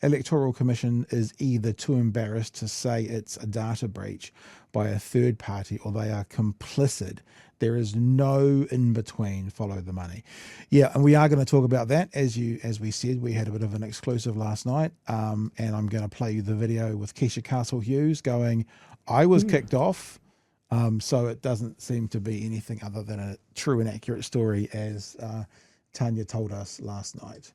Electoral Commission is either too embarrassed to say it's a data breach by a third party, or they are complicit. There is no in between. Follow the money. Yeah, and we are going to talk about that. As we said, we had a bit of an exclusive last night, and I'm going to play you the video with Keisha Castle-Hughes going, I was kicked off. So it doesn't seem to be anything other than a true and accurate story, as Tanya told us last night.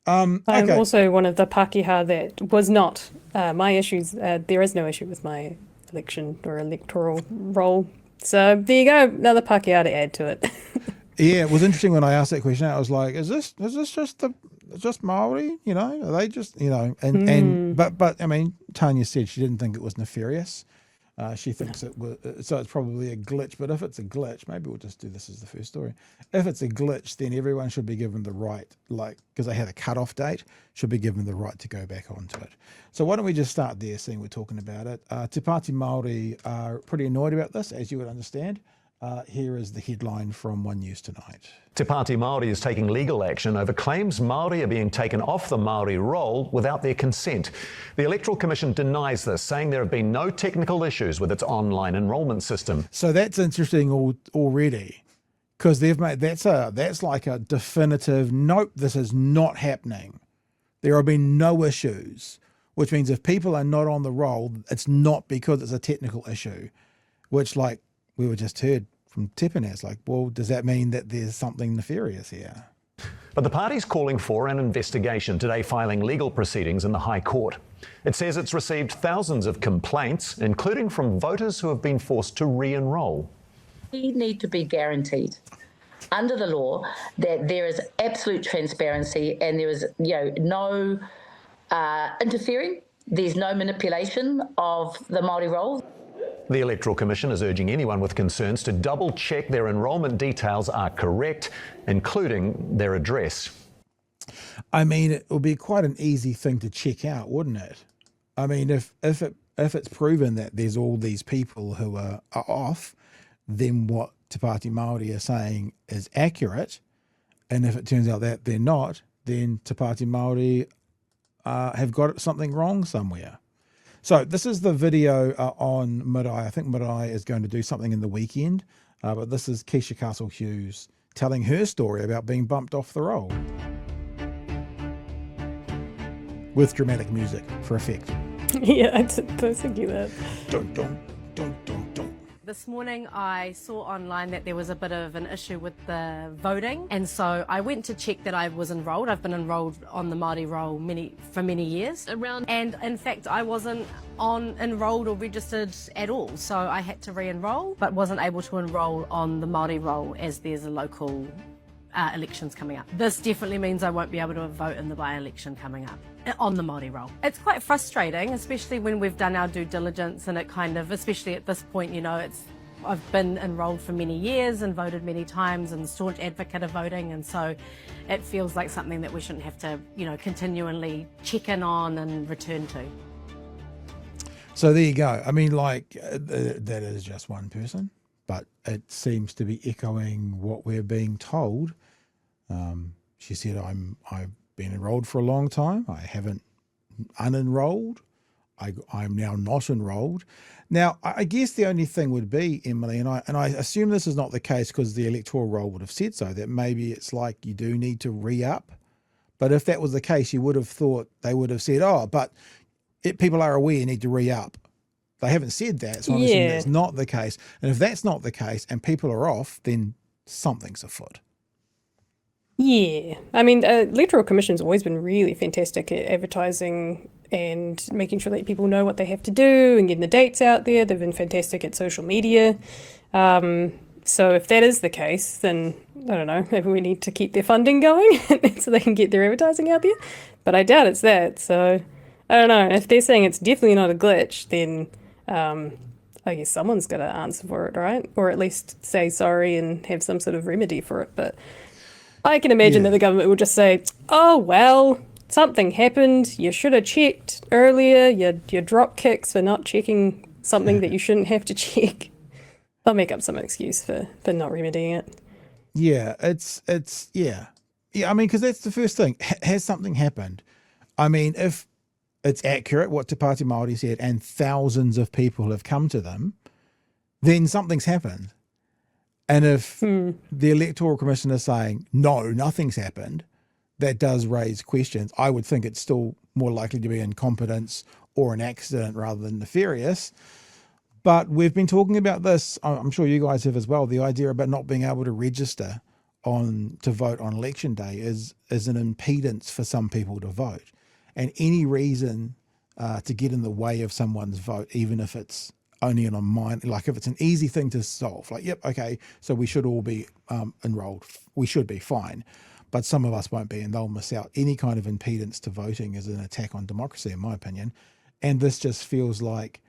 I'm also one of the Pākehā that was not. My issues, there is no issue with my election or electoral roll. So there you go, another Pākehā to add to it. Yeah, it was interesting when I asked that question. I was like, is this just Māori? You know, are they just, you know, but I mean, Tanya said she didn't think it was nefarious. She thinks it was, so it's probably a glitch. But if it's a glitch, maybe we'll just do this as the first story. If it's a glitch, then everyone should be given the right, like, because they had a cutoff date, should be given the right to go back onto it. So why don't we just start there, seeing we're talking about it. Te Pati Māori are pretty annoyed about this, as you would understand. Here is the headline from One News Tonight. Te Pati Māori is taking legal action over claims Māori are being taken off the Māori roll without their consent. The Electoral Commission denies this, saying there have been no technical issues with its online enrolment system. So that's interesting already, because they've made that's like a definitive nope. This is not happening. There have been no issues, which means if people are not on the roll, it's not because it's a technical issue, which, like we were just heard from Tepene, it's like, well, does that mean that there's something nefarious here? But the party's calling for an investigation, today filing legal proceedings in the High Court. It says it's received thousands of complaints, including from voters who have been forced to re-enrol. We need to be guaranteed under the law that there is absolute transparency and there is, no interfering. There's no manipulation of the Māori roll. The Electoral Commission is urging anyone with concerns to double-check their enrolment details are correct, including their address. I mean, it would be quite an easy thing to check out, wouldn't it? I mean, if it's proven that there's all these people who are off, then what Te Pati Māori are saying is accurate, and if it turns out that they're not, then Te Pati Māori have got something wrong somewhere. So this is the video on Marae. I think Marae is going to do something in the weekend, but this is Keisha Castle-Hughes telling her story about being bumped off the roll. With dramatic music for effect. Yeah, I was thinking that. Dun, dun, dun, dun, dun. This morning I saw online that there was a bit of an issue with the voting, and so I went to check that I was enrolled. I've been enrolled on the Māori roll for many years, and in fact I wasn't enrolled or registered at all, so I had to re-enroll, but wasn't able to enroll on the Māori roll as there's a local elections coming up. This definitely means I won't be able to vote in the by-election coming up on the Māori roll. It's quite frustrating, especially when we've done our due diligence, and it kind of, especially at this point, I've been enrolled for many years and voted many times and staunch advocate of voting, and so it feels like something that we shouldn't have to, continually check in on and return to. So there you go. I mean, like, that is just one person, but it seems to be echoing what we're being told. She said, I've been enrolled for a long time. I haven't unenrolled. I'm now not enrolled. Now, I guess the only thing would be, Emily, and I assume this is not the case because the electoral roll would have said so, that maybe it's like you do need to re-up. But if that was the case, you would have thought they would have said, oh, but people are aware you need to re-up. They haven't said that, so I'm assuming that's not the case. And if that's not the case and people are off, then something's afoot. Yeah, I mean, the Electoral Commission's always been really fantastic at advertising and making sure that people know what they have to do and getting the dates out there. They've been fantastic at social media. So if that is the case, then, I don't know, maybe we need to keep their funding going so they can get their advertising out there. But I doubt it's that, so I don't know. If they're saying it's definitely not a glitch, then I guess someone's got to answer for it, right? Or at least say sorry and have some sort of remedy for it. But I can imagine that the government will just say, oh, well, something happened. You should have checked earlier. You drop kicks for not checking something that you shouldn't have to check. They'll make up some excuse for not remedying it. Yeah, it's yeah. I mean, because that's the first thing. Has something happened? I mean, if it's accurate what Te Pati Māori said and thousands of people have come to them, then something's happened. And if the Electoral Commission is saying, no, nothing's happened, that does raise questions. I would think it's still more likely to be incompetence or an accident rather than nefarious. But we've been talking about this, I'm sure you guys have as well, the idea about not being able to register to vote on election day is an impedance for some people to vote. And any reason to get in the way of someone's vote, even if it's only in a mind, like if it's an easy thing to solve, like, yep, okay, so we should all be enrolled. We should be fine. But some of us won't be, and they'll miss out. Any kind of impedance to voting is an attack on democracy, in my opinion. And this just feels like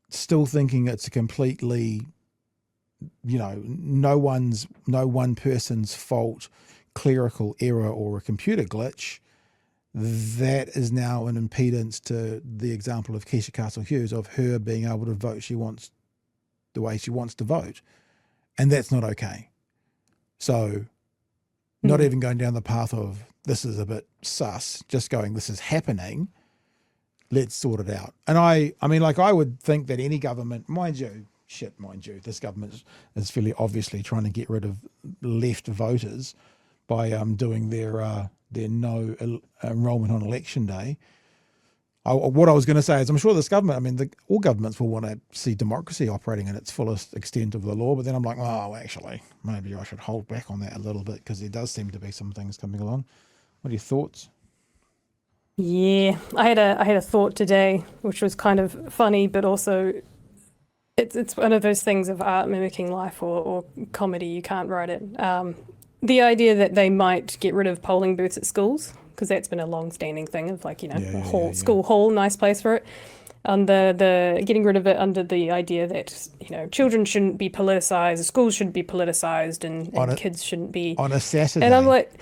still thinking it's a completely, no one person's fault, clerical error or a computer glitch. That is now an impedance to the example of Keisha Castle-Hughes, of her being able to vote the way she wants to vote. And that's not okay. So not even going down the path of this is a bit sus, just going, this is happening, let's sort it out. And I mean, like, I would think that any government, mind you, this government is fairly obviously trying to get rid of left voters by doing their no enrolment on election day. What I was going to say is I'm sure this government, all governments will want to see democracy operating in its fullest extent of the law, but then I'm like, oh, actually, maybe I should hold back on that a little bit because there does seem to be some things coming along. What are your thoughts? Yeah, I had a thought today, which was kind of funny, but also it's one of those things of art mimicking life or comedy. You can't write it. The idea that they might get rid of polling booths at schools, because that's been a long-standing thing of school hall, nice place for it. And the getting rid of it under the idea that children shouldn't be politicized, schools shouldn't be politicized, and kids shouldn't be on a Saturday. And I'm like,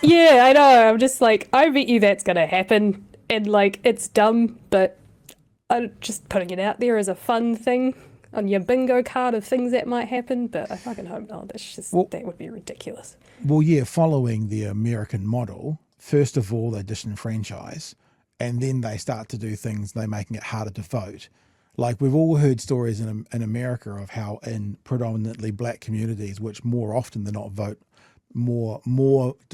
yeah, I know. I'm just like, I bet you that's gonna happen, and like it's dumb, but I'm just putting it out there as a fun thing on your bingo card of things that might happen. But I fucking hope not. That would be ridiculous. Well, yeah, following the American model. First of all, they disenfranchise, and then they start to do things, they're making it harder to vote. Like, we've all heard stories in America of how in predominantly black communities, which more often than not vote more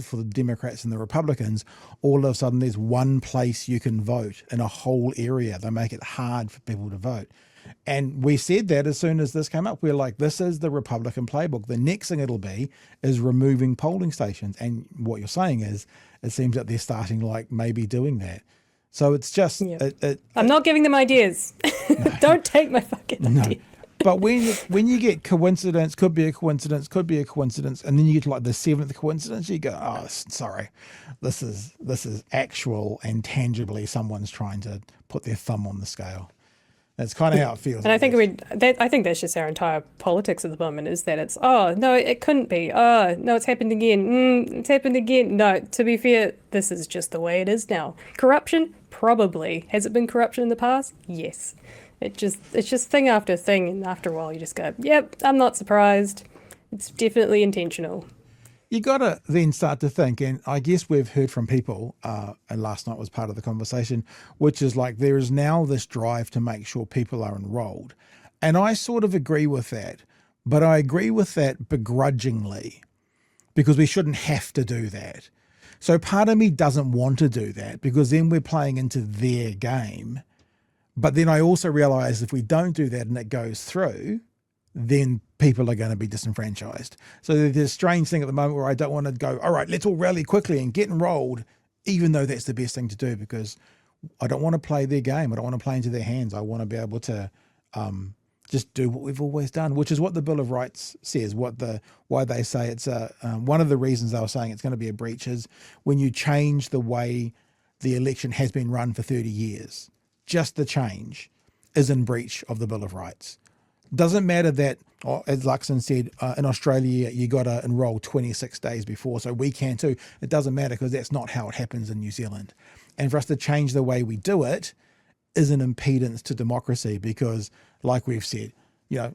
for the Democrats and the Republicans, all of a sudden there's one place you can vote in a whole area. They make it hard for people to vote. And we said that as soon as this came up, we're like, this is the Republican playbook. The next thing it'll be is removing polling stations. And what you're saying is, it seems that they're starting like maybe doing that. So it's just... I'm not giving them ideas. No. Don't take my fucking idea. But when you get coincidence, could be a coincidence, and then you get to like the seventh coincidence, you go, oh, sorry, this is actual and tangibly someone's trying to put their thumb on the scale. That's kind of how it feels. And I think that's just our entire politics at the moment, is that it's, oh, no, it couldn't be. Oh, no, it's happened again. It's happened again. No, to be fair, this is just the way it is now. Corruption? Probably. Has it been corruption in the past? Yes. It's just thing after thing, and after a while you just go, yep, I'm not surprised. It's definitely intentional. You got to then start to think, and I guess we've heard from people, and last night was part of the conversation, which is like there is now this drive to make sure people are enrolled. And I sort of agree with that, but I agree with that begrudgingly because we shouldn't have to do that. So part of me doesn't want to do that because then we're playing into their game. But then I also realize if we don't do that and it goes through, then people are going to be disenfranchised. So there's a strange thing at the moment where I don't want to go, all right, let's all rally quickly and get enrolled, even though that's the best thing to do, because I don't want to play their game. I don't want to play into their hands. I want to be able to just do what we've always done, which is what the Bill of Rights says, why they say it's one of the reasons they were saying it's going to be a breach is when you change the way the election has been run for 30 years. Just the change is in breach of the Bill of Rights. Doesn't matter that, as Luxon said, in Australia, you got to enroll 26 days before, so we can too. It doesn't matter because that's not how it happens in New Zealand. And for us to change the way we do it is an impedance to democracy because, like we've said,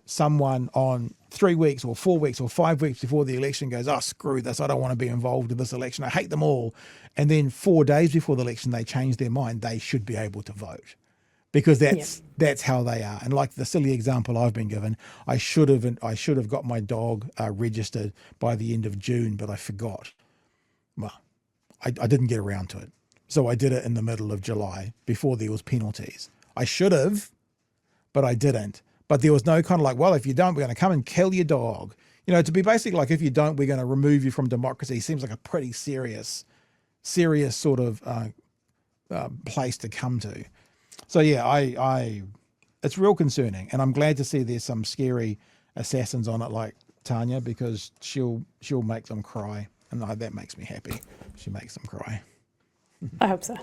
someone on 3 weeks or 4 weeks or 5 weeks before the election goes, oh, screw this, I don't want to be involved in this election, I hate them all. And then 4 days before the election, they change their mind, they should be able to vote. Because that's how they are. And like the silly example I've been given, I should have got my dog registered by the end of June, but I forgot. Well, I didn't get around to it. So I did it in the middle of July before there was penalties. I should have, but I didn't. But there was no kind of like, well, if you don't, we're going to come and kill your dog. To be basically like, if you don't, we're going to remove you from democracy seems like a pretty serious sort of place to come to. So yeah, it's real concerning, and I'm glad to see there's some scary assassins on it like Tanya, because she'll make them cry, and that makes me happy. She makes them cry. I hope so.